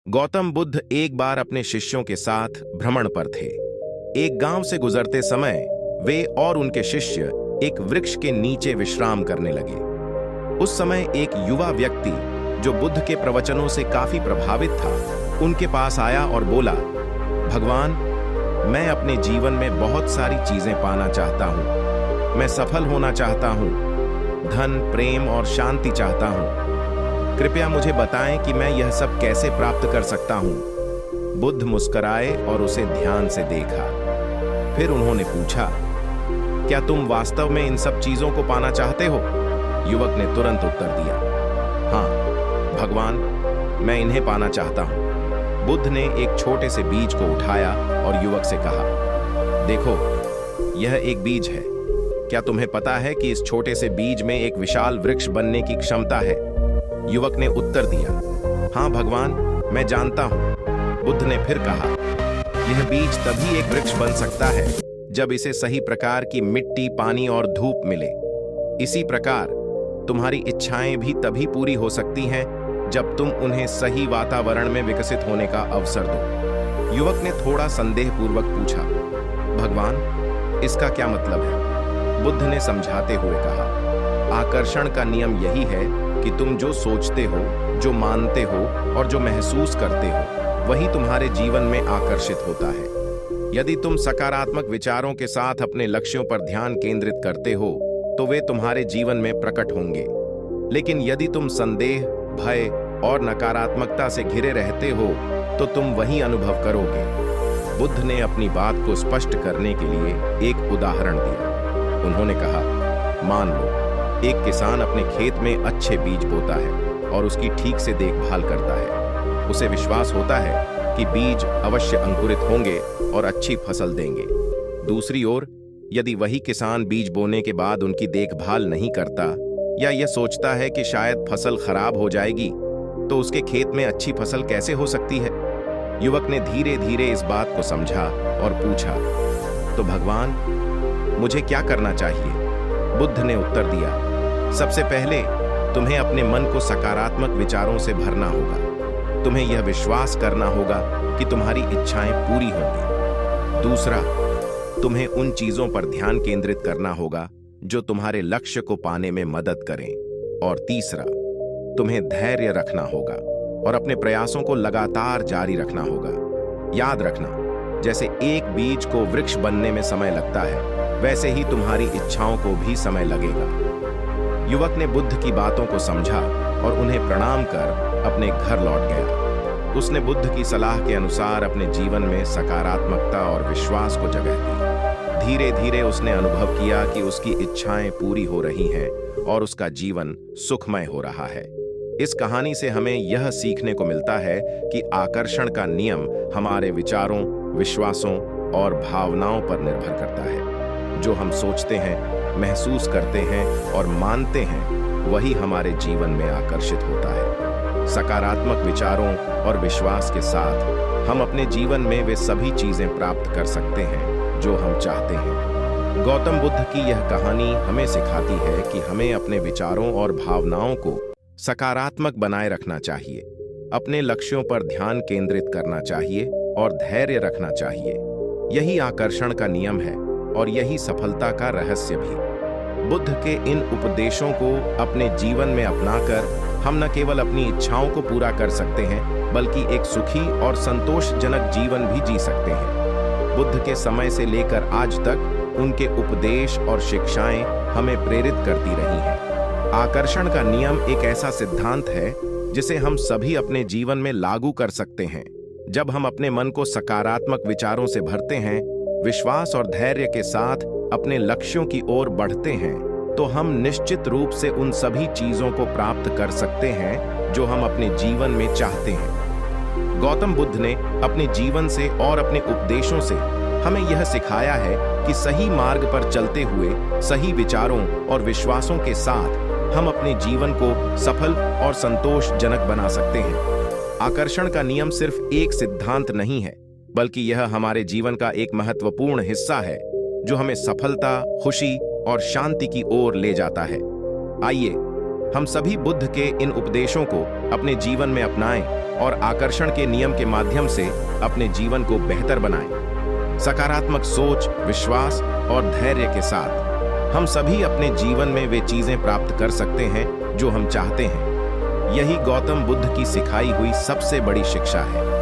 गौतम बुद्ध एक बार अपने शिष्यों के साथ भ्रमण पर थे। एक गांव से गुजरते समय वे और उनके शिष्य एक वृक्ष के नीचे विश्राम करने लगे। उस समय एक युवा व्यक्ति जो बुद्ध के प्रवचनों से काफी प्रभावित था, उनके पास आया और बोला, भगवान, मैं अपने जीवन में बहुत सारी चीजें पाना चाहता हूं। मैं सफल होना चाहता हूं, धन, प्रेम और शांति चाहता हूं। कृपया मुझे बताएं कि मैं यह सब कैसे प्राप्त कर सकता हूं। बुद्ध मुस्कुराए और उसे ध्यान से देखा। फिर उन्होंने पूछा, क्या तुम वास्तव में इन सब चीजों को पाना चाहते हो? युवक ने तुरंत उत्तर दिया, हाँ भगवान, मैं इन्हें पाना चाहता हूं। बुद्ध ने एक छोटे से बीज को उठाया और युवक से कहा, देखो, यह एक बीज है। क्या तुम्हें पता है कि इस छोटे से बीज में एक विशाल वृक्ष बनने की क्षमता है? युवक ने उत्तर दिया, हाँ भगवान, मैं जानता हूं। बुद्ध ने फिर कहा, यह बीज तभी एक वृक्ष बन सकता है जब इसे सही प्रकार की मिट्टी, पानी और धूप मिले। इसी प्रकार तुम्हारी इच्छाएं भी तभी पूरी हो सकती हैं जब तुम उन्हें सही वातावरण में विकसित होने का अवसर दो। युवक ने थोड़ा संदेहपूर्वक पूछा, भगवान, इसका क्या मतलब है? बुद्ध ने समझाते हुए कहा, आकर्षण का नियम यही है कि तुम जो सोचते हो, जो मानते हो और जो महसूस करते हो, वही तुम्हारे जीवन में आकर्षित होता है। यदि तुम सकारात्मक विचारों के साथ अपने लक्ष्यों पर ध्यान केंद्रित करते हो, तो वे तुम्हारे जीवन में प्रकट होंगे। लेकिन यदि तुम संदेह, भय और नकारात्मकता से घिरे रहते हो, तो तुम वही अनुभव करोगे। बुद्ध ने अपनी बात को स्पष्ट करने के लिए एक उदाहरण दिया। उन्होंने कहा, मान लो एक किसान अपने खेत में अच्छे बीज बोता है और उसकी ठीक से देखभाल करता है। उसे विश्वास होता है कि बीज अवश्य अंकुरित होंगे और अच्छी फसल देंगे। दूसरी ओर, यदि वही किसान बीज बोने के बाद उनकी देखभाल नहीं करता या यह सोचता है कि शायद फसल खराब हो जाएगी, तो उसके खेत में अच्छी फसल कैसे हो सकती है? युवक ने धीरे धीरे इस बात को समझा और पूछा, तो भगवान, मुझे क्या करना चाहिए? बुद्ध ने उत्तर दिया, सबसे पहले तुम्हें अपने मन को सकारात्मक विचारों से भरना होगा। तुम्हें यह विश्वास करना होगा कि तुम्हारी इच्छाएं पूरी होंगी। दूसरा, तुम्हें उन चीजों पर ध्यान केंद्रित करना होगा जो तुम्हारे लक्ष्य को पाने में मदद करें। और तीसरा, तुम्हें धैर्य रखना होगा और अपने प्रयासों को लगातार जारी रखना होगा। याद रखना, जैसे एक बीज को वृक्ष बनने में समय लगता है, वैसे ही तुम्हारी इच्छाओं को भी समय लगेगा। युवक ने बुद्ध की बातों को समझा और उन्हें प्रणाम कर अपने घर लौट गया। उसने बुद्ध की सलाह के अनुसार अपने जीवन में सकारात्मकता और विश्वास को जगह दी। धीरे धीरे उसने अनुभव किया कि उसकी इच्छाएं पूरी हो रही हैं और उसका जीवन सुखमय हो रहा है। इस कहानी से हमें यह सीखने को मिलता है कि आकर्षण का नियम हमारे विचारों, विश्वासों और भावनाओं पर निर्भर करता है। जो हम सोचते हैं, महसूस करते हैं और मानते हैं, वही हमारे जीवन में आकर्षित होता है। सकारात्मक विचारों और विश्वास के साथ हम अपने जीवन में वे सभी चीजें प्राप्त कर सकते हैं जो हम चाहते हैं। गौतम बुद्ध की यह कहानी हमें सिखाती है कि हमें अपने विचारों और भावनाओं को सकारात्मक बनाए रखना चाहिए, अपने लक्ष्यों पर ध्यान केंद्रित करना चाहिए और धैर्य रखना चाहिए। यही आकर्षण का नियम है और यही सफलता का रहस्य भी। बुद्ध के इन उपदेशों को अपने जीवन में अपनाकर हम न केवल अपनी इच्छाओं को पूरा कर सकते हैं, बल्कि एक सुखी और संतोषजनक जीवन भी जी सकते हैं। बुद्ध के समय से लेकर आज तक उनके उपदेश और शिक्षाएं हमें प्रेरित करती रही हैं। आकर्षण का नियम एक ऐसा सिद्धांत है जिसे हम सभी अपने जीवन में लागू कर सकते हैं। जब हम अपने मन को सकारात्मक विचारों से भरते हैं, विश्वास और धैर्य के साथ अपने लक्ष्यों की ओर बढ़ते हैं, तो हम निश्चित रूप से उन सभी चीजों को प्राप्त कर सकते हैं जो हम अपने जीवन में चाहते हैं। गौतम बुद्ध ने अपने जीवन से और अपने उपदेशों से हमें यह सिखाया है कि सही मार्ग पर चलते हुए सही विचारों और विश्वासों के साथ हम अपने जीवन को सफल और संतोषजनक बना सकते हैं। आकर्षण का नियम सिर्फ एक सिद्धांत नहीं है, बल्कि यह हमारे जीवन का एक महत्वपूर्ण हिस्सा है जो हमें सफलता, खुशी और शांति की ओर ले जाता है। आइए हम सभी बुद्ध के इन उपदेशों को अपने जीवन में अपनाएं और आकर्षण के नियम के माध्यम से अपने जीवन को बेहतर बनाएं। सकारात्मक सोच, विश्वास और धैर्य के साथ हम सभी अपने जीवन में वे चीजें प्राप्त कर सकते हैं जो हम चाहते हैं। यही गौतम बुद्ध की सिखाई हुई सबसे बड़ी शिक्षा है।